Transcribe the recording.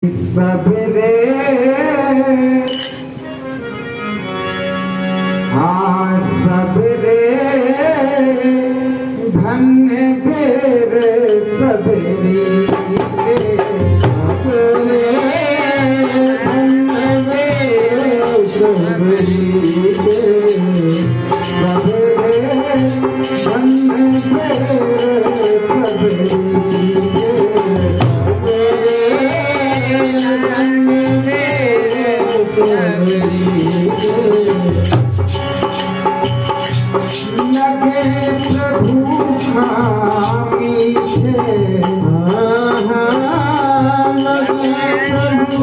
सबरे हाँ सबरे धन्य बेरे सबरी सबरे धन्य बेरे सबरी सबरे धन्य बेरे सबरी लगे प्रभु पीछे लगे प्रभु